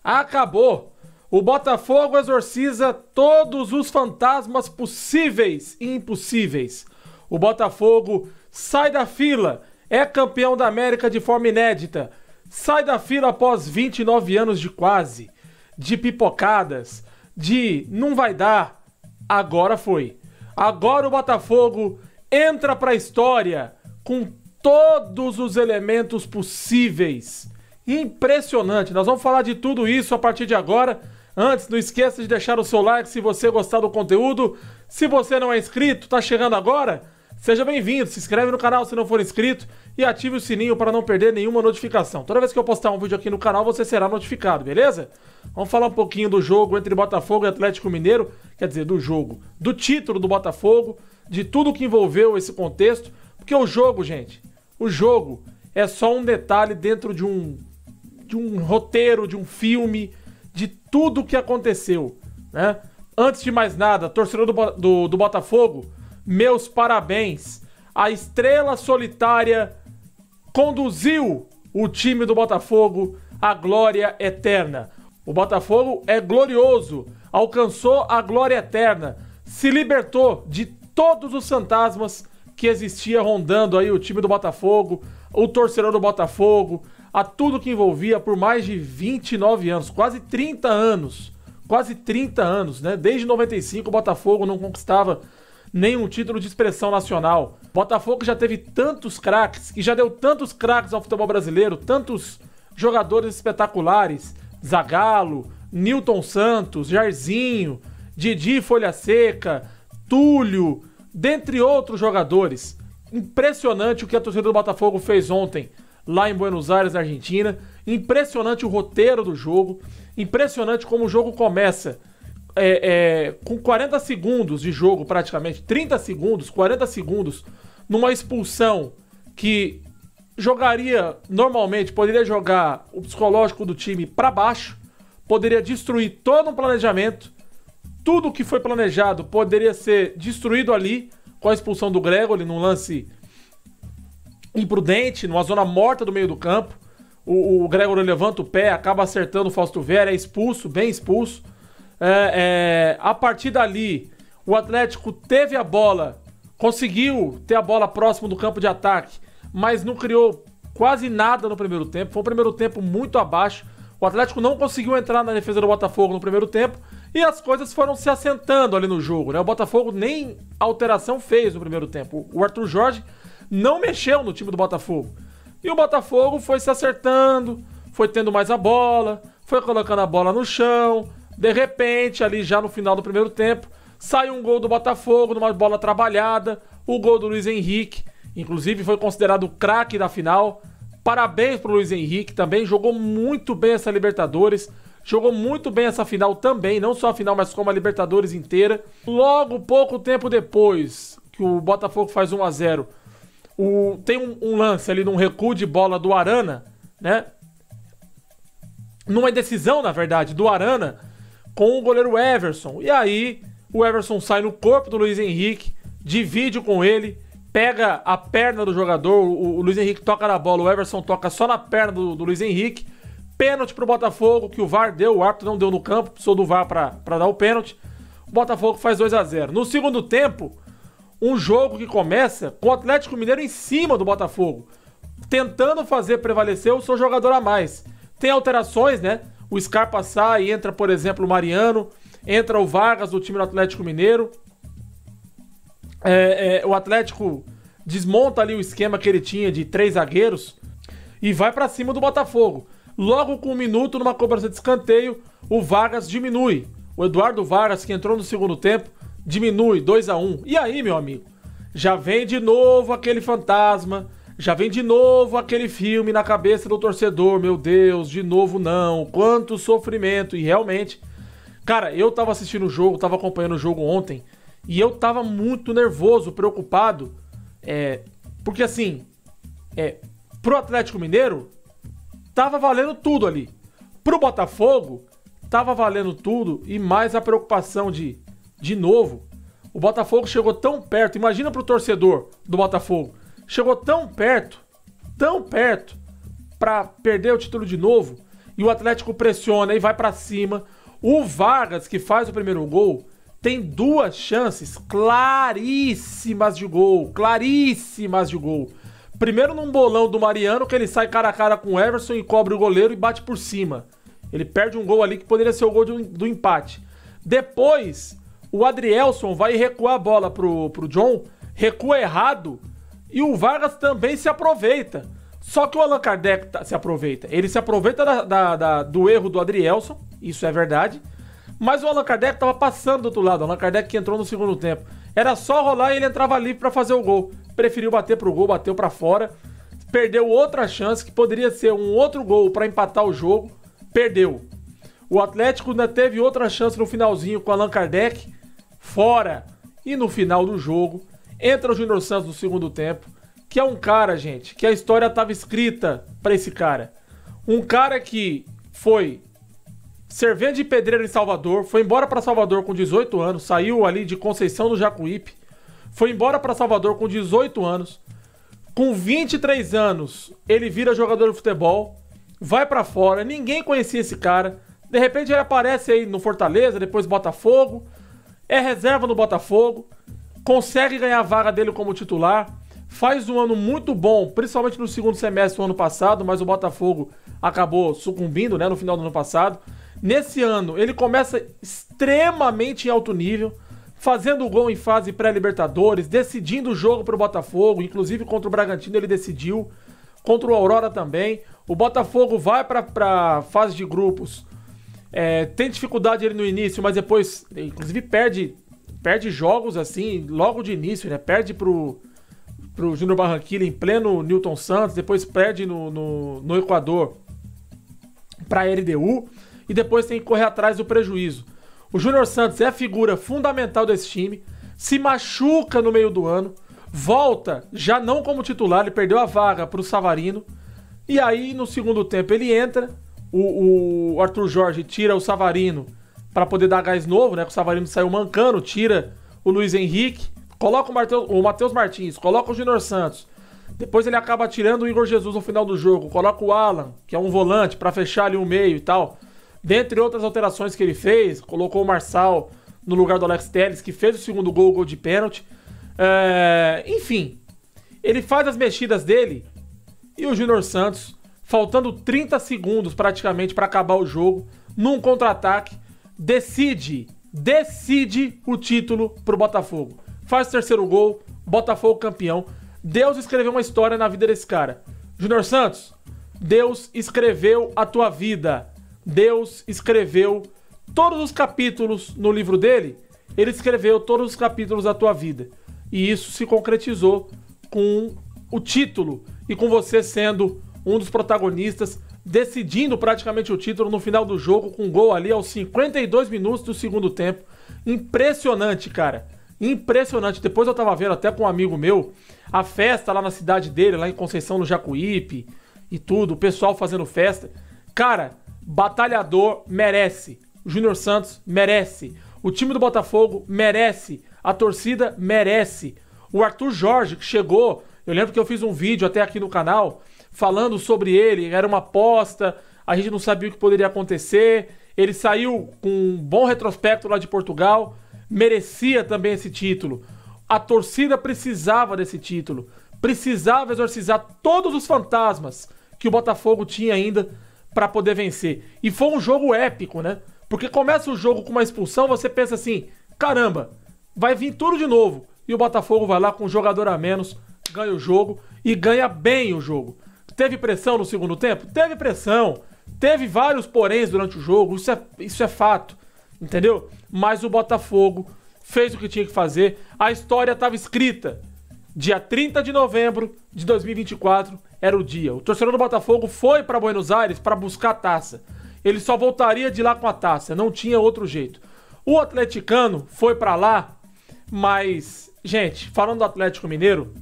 Acabou! O Botafogo exorciza todos os fantasmas possíveis e impossíveis. O Botafogo sai da fila, é campeão da América de forma inédita. Sai da fila após 29 anos de quase, de pipocadas, de não vai dar. Agora foi. Agora o Botafogo entra para a história com todos os elementos possíveis. Impressionante. Nós vamos falar de tudo isso a partir de agora. Antes, não esqueça de deixar o seu like se você gostar do conteúdo. Se você não é inscrito, tá chegando agora, seja bem-vindo. Se inscreve no canal se não for inscrito e ative o sininho para não perder nenhuma notificação. Toda vez que eu postar um vídeo aqui no canal, você será notificado, beleza? Vamos falar um pouquinho do jogo entre Botafogo e Atlético Mineiro. Quer dizer, do jogo, do título do Botafogo, de tudo que envolveu esse contexto. Porque o jogo, gente, o jogo é só um detalhe dentro de um roteiro, de um filme, de tudo que aconteceu, né? Antes de mais nada, torcedor do Botafogo, meus parabéns. A estrela solitária conduziu o time do Botafogo à glória eterna. O Botafogo é glorioso, alcançou a glória eterna, se libertou de todos os fantasmas que existia rondando aí o time do Botafogo, o torcedor do Botafogo, a tudo que envolvia por mais de 29 anos, quase 30 anos, né? Desde 95 o Botafogo não conquistava nenhum título de expressão nacional. O Botafogo já teve tantos craques, e já deu tantos craques ao futebol brasileiro, tantos jogadores espetaculares, Zagallo, Nilton Santos, Jairzinho, Didi Folha Seca, Túlio, dentre outros jogadores. Impressionante o que a torcida do Botafogo fez ontem lá em Buenos Aires, Argentina. Impressionante o roteiro do jogo. Impressionante como o jogo começa com 40 segundos de jogo praticamente, 30 segundos, 40 segundos, numa expulsão que jogaria normalmente, poderia jogar o psicológico do time para baixo, poderia destruir todo um planejamento. Tudo que foi planejado poderia ser destruído ali com a expulsão do Gregori num lance imprudente, numa zona morta do meio do campo. O Gregori levanta o pé, acaba acertando o Fausto Vera, é expulso, bem expulso. A partir dali, o Atlético teve a bola, conseguiu ter a bola próximo do campo de ataque, mas não criou quase nada no primeiro tempo. Foi um primeiro tempo muito abaixo. O Atlético não conseguiu entrar na defesa do Botafogo no primeiro tempo e as coisas foram se assentando ali no jogo, né? O Botafogo nem alteração fez no primeiro tempo. O Arthur Jorge não mexeu no time do Botafogo. E o Botafogo foi se acertando, foi tendo mais a bola, foi colocando a bola no chão. De repente, ali já no final do primeiro tempo, sai um gol do Botafogo, numa bola trabalhada, o gol do Luiz Henrique, inclusive foi considerado o craque da final. Parabéns pro Luiz Henrique, também jogou muito bem essa Libertadores, jogou muito bem essa final também, não só a final, mas como a Libertadores inteira. Logo, pouco tempo depois que o Botafogo faz 1-0, tem um lance ali num recuo de bola do Arana, né? Numa indecisão, na verdade, do Arana com o goleiro Everson. E aí, o Everson sai no corpo do Luiz Henrique, divide com ele, pega a perna do jogador, o Luiz Henrique toca na bola, o Everson toca só na perna do Luiz Henrique. Pênalti pro Botafogo, que o VAR deu, o árbitro não deu no campo, precisou do VAR pra dar o pênalti. O Botafogo faz 2-0. No segundo tempo, um jogo que começa com o Atlético Mineiro em cima do Botafogo, tentando fazer prevalecer o seu jogador a mais. Tem alterações, né? O Scarpa sai e entra, por exemplo, o Mariano, entra o Vargas do time do Atlético Mineiro. O Atlético desmonta ali o esquema que ele tinha de 3 zagueiros e vai pra cima do Botafogo. Logo com 1 minuto, numa cobrança de escanteio, o Vargas diminui. O Eduardo Vargas, que entrou no segundo tempo, diminui 2-1. E aí, meu amigo, já vem de novo aquele fantasma, já vem de novo aquele filme na cabeça do torcedor. Meu Deus, de novo não, quanto sofrimento. E realmente, cara, eu tava assistindo o jogo, tava acompanhando o jogo ontem, e eu tava muito nervoso, preocupado, porque assim, pro Atlético Mineiro, tava valendo tudo ali. Pro Botafogo, tava valendo tudo e mais a preocupação de novo, o Botafogo chegou tão perto. Imagina pro torcedor do Botafogo, chegou tão perto pra perder o título de novo. e o Atlético pressiona e vai pra cima. O Vargas, que faz o primeiro gol, tem 2 chances claríssimas de gol. Primeiro num bolão do Mariano, que ele sai cara a cara com o Everson e cobre o goleiro e bate por cima. Ele perde um gol ali que poderia ser o gol do empate. Depois, o Adrielson vai recuar a bola pro John, recua errado, e o Vargas também se aproveita. Só que o Allan Kardec se aproveita. Ele se aproveita do erro do Adrielson, isso é verdade, mas o Allan Kardec tava passando do outro lado, o Allan Kardec que entrou no segundo tempo. Era só rolar e ele entrava livre pra fazer o gol. Preferiu bater pro gol, bateu pra fora, perdeu outra chance que poderia ser um outro gol pra empatar o jogo, perdeu. O Atlético ainda teve outra chance no finalzinho com o Allan Kardec, fora. E no final do jogo, entra o Júnior Santos no segundo tempo, que é um cara, gente, que a história estava escrita pra esse cara. Um cara que foi servente de pedreiro em Salvador, foi embora pra Salvador com 18 anos, saiu ali de Conceição do Jacuípe, foi embora pra Salvador com 18 anos, com 23 anos ele vira jogador de futebol, vai pra fora, ninguém conhecia esse cara, de repente ele aparece aí no Fortaleza, depois Botafogo, é reserva no Botafogo, consegue ganhar a vaga dele como titular, faz um ano muito bom, principalmente no segundo semestre do ano passado, mas o Botafogo acabou sucumbindo, né, no final do ano passado. Nesse ano, ele começa extremamente em alto nível, fazendo gol em fase pré-Libertadores, decidindo o jogo para o Botafogo, inclusive contra o Bragantino ele decidiu, contra o Aurora também. O Botafogo vai para fase de grupos, tem dificuldade ele no início, mas depois, inclusive, perde jogos assim, logo de início, né? Perde pro Júnior Barranquilla em pleno Newton Santos, depois perde no Equador pra LDU e depois tem que correr atrás do prejuízo. O Júnior Santos é a figura fundamental desse time, se machuca no meio do ano, volta já não como titular, ele perdeu a vaga pro Savarino, e aí no segundo tempo ele entra, o Arthur Jorge tira o Savarino para poder dar gás novo, né? Que o Savarino saiu mancando, tira o Luiz Henrique, coloca o Matheus Martins, coloca o Júnior Santos. Depois ele acaba tirando o Igor Jesus no final do jogo, coloca o Alan, que é um volante, para fechar ali o meio e tal. Dentre outras alterações que ele fez, colocou o Marçal no lugar do Alex Telles, que fez o segundo gol, o gol de pênalti. Enfim, ele faz as mexidas dele e o Júnior Santos, faltando 30 segundos praticamente para acabar o jogo, num contra-ataque, decide o título pro Botafogo. Faz o terceiro gol, Botafogo campeão. Deus escreveu uma história na vida desse cara. Júnior Santos, Deus escreveu a tua vida. Deus escreveu todos os capítulos no livro dele. Ele escreveu todos os capítulos da tua vida. E isso se concretizou com o título e com você sendo um dos protagonistas, decidindo praticamente o título no final do jogo, com um gol ali aos 52 minutos do segundo tempo. Impressionante, cara. Impressionante. Depois eu tava vendo até com um amigo meu a festa lá na cidade dele, lá em Conceição do Jacuípe e tudo, o pessoal fazendo festa. Cara, batalhador merece. O Júnior Santos merece. O time do Botafogo merece. A torcida merece. O Arthur Jorge, que chegou, eu lembro que eu fiz um vídeo até aqui no canal falando sobre ele, era uma aposta, a gente não sabia o que poderia acontecer, ele saiu com um bom retrospecto lá de Portugal, merecia também esse título. A torcida precisava desse título, precisava exorcizar todos os fantasmas que o Botafogo tinha ainda para poder vencer. E foi um jogo épico, né? Porque começa o jogo com uma expulsão, você pensa assim, caramba, vai vir tudo de novo. E o Botafogo vai lá com um jogador a menos, ganha o jogo e ganha bem o jogo. Teve pressão no segundo tempo? Teve pressão. Teve vários poréns durante o jogo, isso é fato, entendeu? Mas o Botafogo fez o que tinha que fazer, a história estava escrita. Dia 30 de novembro de 2024 era o dia. O torcedor do Botafogo foi para Buenos Aires para buscar a taça. Ele só voltaria de lá com a taça, não tinha outro jeito. O atleticano foi para lá, mas, gente, falando do Atlético Mineiro,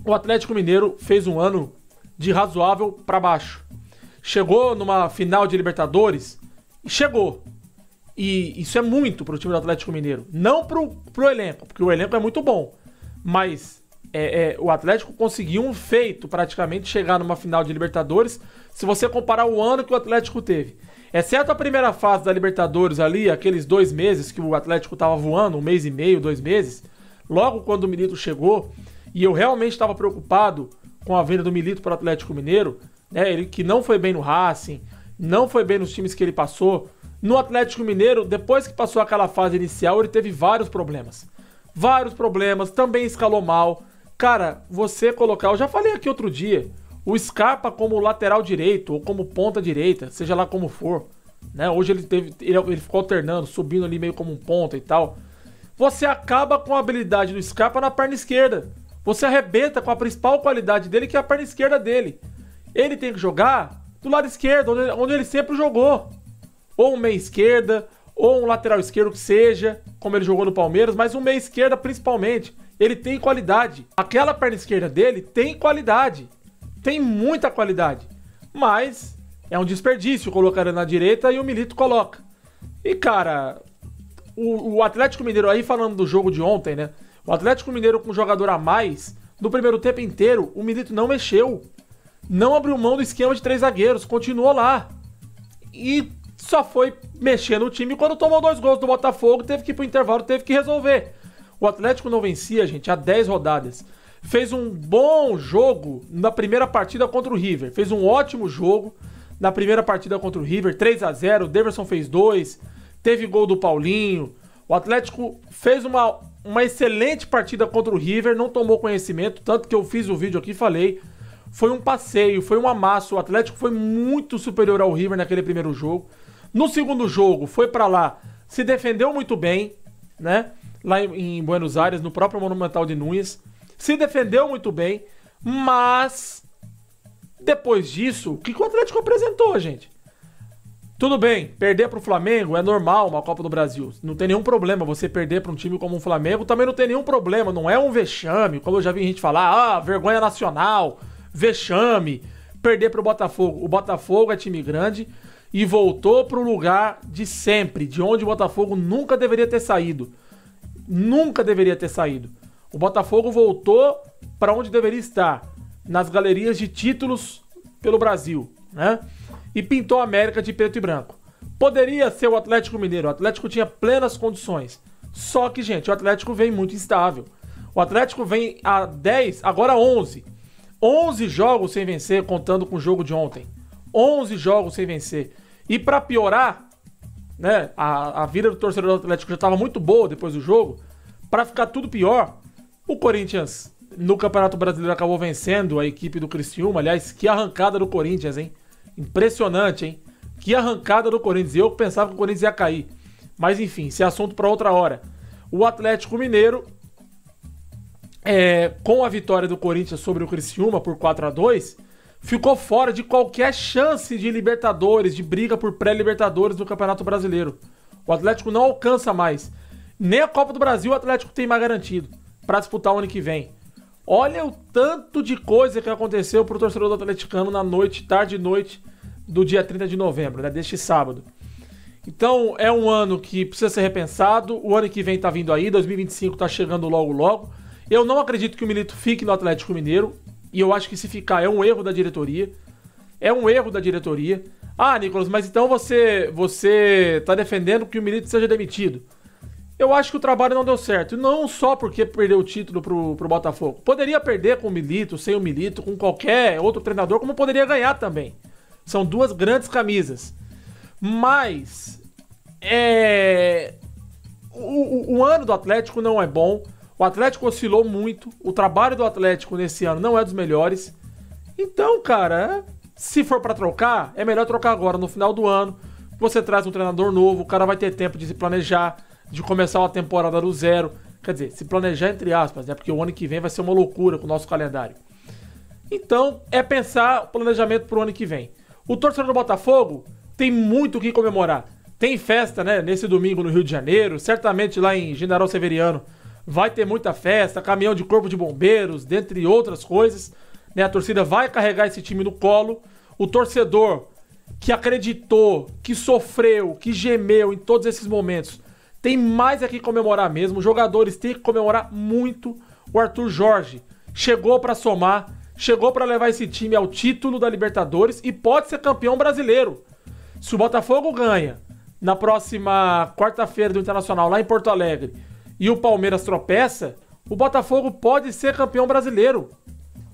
o Atlético Mineiro fez um ano de razoável para baixo. Chegou numa final de Libertadores, chegou. E isso é muito pro time do Atlético Mineiro. Não pro elenco, porque o elenco é muito bom. Mas o Atlético conseguiu um feito, praticamente, chegar numa final de Libertadores, se você comparar o ano que o Atlético teve. Exceto a primeira fase da Libertadores ali, aqueles 2 meses que o Atlético tava voando, 1 mês e meio, 2 meses, logo quando o Milito chegou, e eu realmente estava preocupado com a vinda do Milito para o Atlético Mineiro, né, ele que não foi bem no Racing, não foi bem nos times que ele passou. No Atlético Mineiro, depois que passou aquela fase inicial, ele teve vários problemas. Também escalou mal. Cara, você colocar, eu já falei aqui outro dia, o Scarpa como lateral direito ou como ponta direita, seja lá como for, né? Hoje ele ficou alternando, subindo ali meio como um ponta e tal. Você acaba com a habilidade do Scarpa na perna esquerda. Você arrebenta com a principal qualidade dele, que é a perna esquerda dele. Ele tem que jogar do lado esquerdo, onde ele sempre jogou. Ou um meia esquerda, ou um lateral esquerdo que seja, como ele jogou no Palmeiras, mas um meia esquerda principalmente. Ele tem qualidade. Aquela perna esquerda dele tem qualidade. Tem muita qualidade. Mas é um desperdício colocar ele na direita e o Milito coloca. E, cara, o Atlético Mineiro, aí falando do jogo de ontem, né? O Atlético Mineiro com um jogador a mais, no primeiro tempo inteiro, o Milito não mexeu. Não abriu mão do esquema de 3 zagueiros, continuou lá. E só foi mexer no time quando tomou 2 gols do Botafogo, teve que ir pro intervalo, teve que resolver. O Atlético não vencia, gente, há 10 rodadas. Fez um bom jogo na primeira partida contra o River. Fez um ótimo jogo na primeira partida contra o River, 3-0, o Deverson fez 2, teve gol do Paulinho. O Atlético fez uma excelente partida contra o River, não tomou conhecimento, tanto que eu fiz o vídeo aqui e falei. Foi um passeio, foi um amasso. O Atlético foi muito superior ao River naquele primeiro jogo. No segundo jogo, foi pra lá, se defendeu muito bem, né? Lá em Buenos Aires, no próprio Monumental de Núñez. Se defendeu muito bem, mas depois disso, o que o Atlético apresentou, gente? Tudo bem, perder pro Flamengo é normal, uma Copa do Brasil. Não tem nenhum problema você perder pra um time como o Flamengo, também não tem nenhum problema, não é um vexame, como eu já vi gente falar, vergonha nacional, vexame, perder pro Botafogo. O Botafogo é time grande e voltou pro lugar de sempre, de onde o Botafogo nunca deveria ter saído. Nunca deveria ter saído. O Botafogo voltou para onde deveria estar, nas galerias de títulos pelo Brasil, né? E pintou a América de preto e branco. Poderia ser o Atlético Mineiro, o Atlético tinha plenas condições. Só que, gente, o Atlético vem muito instável. O Atlético vem a 10, agora 11. 11 jogos sem vencer, contando com o jogo de ontem. 11 jogos sem vencer. E para piorar, né, a vida do torcedor do Atlético já estava muito boa depois do jogo. Para ficar tudo pior, o Corinthians no Campeonato Brasileiro acabou vencendo a equipe do Criciúma. Aliás, que arrancada do Corinthians, hein? Impressionante, hein? Que arrancada do Corinthians. Eu pensava que o Corinthians ia cair. Mas enfim, esse é assunto para outra hora. O Atlético Mineiro, com a vitória do Corinthians sobre o Criciúma por 4-2, ficou fora de qualquer chance de Libertadores, de briga por pré-Libertadores do Campeonato Brasileiro. O Atlético não alcança mais. Nem a Copa do Brasil o Atlético tem mais garantido para disputar o ano que vem. Olha o tanto de coisa que aconteceu pro torcedor do atleticano na noite, tarde e noite do dia 30 de novembro, né, deste sábado. Então é um ano que precisa ser repensado, o ano que vem tá vindo aí, 2025 tá chegando logo logo. Eu não acredito que o Milito fique no Atlético Mineiro, e eu acho que se ficar é um erro da diretoria. É um erro da diretoria. Ah, Nicolas, mas então você tá defendendo que o Milito seja demitido. Eu acho que o trabalho não deu certo. Não só porque perdeu o título pro Botafogo. Poderia perder com o Milito, sem o Milito, com qualquer outro treinador, como poderia ganhar também. São 2 grandes camisas. Mas o ano do Atlético não é bom. O Atlético oscilou muito. O trabalho do Atlético nesse ano não é dos melhores. Então, cara, se for pra trocar, é melhor trocar agora, no final do ano. Você traz um treinador novo, o cara vai ter tempo de se planejar, de começar uma temporada do zero. Quer dizer, se planejar entre aspas, né? Porque o ano que vem vai ser uma loucura com o nosso calendário. Então, é pensar o planejamento pro ano que vem. O torcedor do Botafogo tem muito o que comemorar. Tem festa, né? Nesse domingo no Rio de Janeiro. Certamente lá em General Severiano vai ter muita festa. Caminhão de corpo de bombeiros, dentre outras coisas. Né? A torcida vai carregar esse time no colo. O torcedor que acreditou, que sofreu, que gemeu em todos esses momentos, tem mais aqui comemorar mesmo. Os jogadores têm que comemorar muito. O Arthur Jorge, chegou para somar, chegou para levar esse time ao título da Libertadores e pode ser campeão brasileiro. Se o Botafogo ganha na próxima quarta-feira do Internacional lá em Porto Alegre e o Palmeiras tropeça, o Botafogo pode ser campeão brasileiro.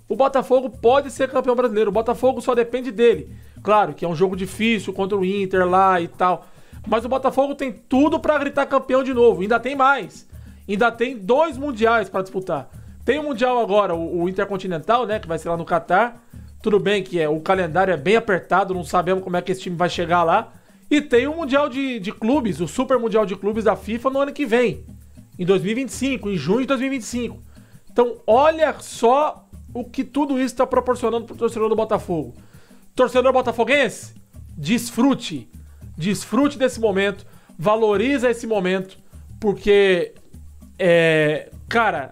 O Botafogo pode ser campeão brasileiro. O Botafogo só depende dele. Claro que é um jogo difícil contra o Inter lá e tal. Mas o Botafogo tem tudo pra gritar campeão de novo. Ainda tem mais. Ainda tem 2 mundiais pra disputar. Tem o Mundial agora, o Intercontinental, né? Que vai ser lá no Catar. Tudo bem que o calendário é bem apertado. Não sabemos como é que esse time vai chegar lá. E tem o Mundial de Clubes, o Super Mundial de Clubes da FIFA no ano que vem. Em 2025, em junho de 2025. Então, olha só o que tudo isso está proporcionando pro torcedor do Botafogo. Torcedor botafoguense, desfrute. Desfrute desse momento. Valoriza esse momento. Porque, cara,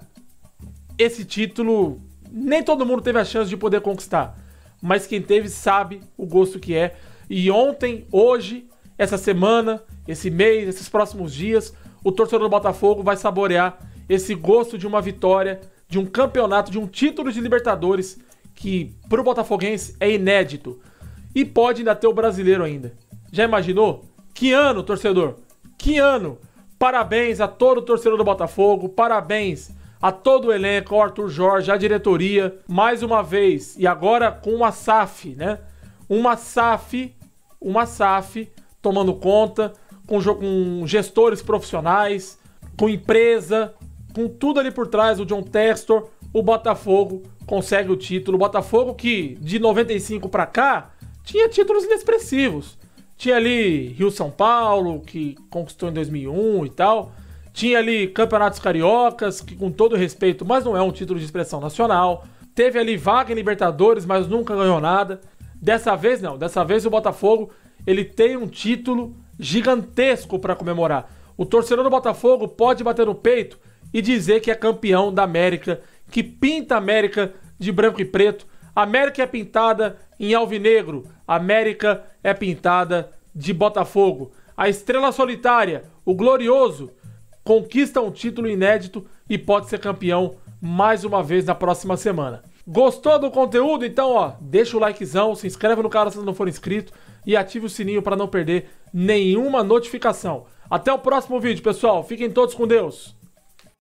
esse título nem todo mundo teve a chance de poder conquistar. Mas quem teve sabe o gosto que é. E ontem, hoje, essa semana, esse mês, esses próximos dias, o torcedor do Botafogo vai saborear esse gosto de uma vitória, de um campeonato, de um título de Libertadores que pro botafoguense é inédito. E pode ainda ter o brasileiro ainda. Já imaginou? Que ano, torcedor? Que ano! Parabéns a todo o torcedor do Botafogo, parabéns a todo o elenco, ao Arthur Jorge, à diretoria, mais uma vez, e agora com uma SAF, né? Uma SAF tomando conta, com gestores profissionais, com empresa, com tudo ali por trás, o John Textor, o Botafogo consegue o título. O Botafogo que, de 95 pra cá, tinha títulos inexpressivos. Tinha ali Rio-São Paulo, que conquistou em 2001 e tal. Tinha ali campeonatos cariocas, que com todo respeito, mas não é um título de expressão nacional. Teve ali vaga em Libertadores, mas nunca ganhou nada. Dessa vez não, dessa vez o Botafogo ele tem um título gigantesco para comemorar. O torcedor do Botafogo pode bater no peito e dizer que é campeão da América, que pinta a América de branco e preto. A América é pintada em alvinegro, a América é pintada de Botafogo. A estrela solitária, o glorioso, conquista um título inédito e pode ser campeão mais uma vez na próxima semana. Gostou do conteúdo? Então, ó, deixa o likezão, se inscreve no canal se não for inscrito e ative o sininho para não perder nenhuma notificação. Até o próximo vídeo, pessoal. Fiquem todos com Deus.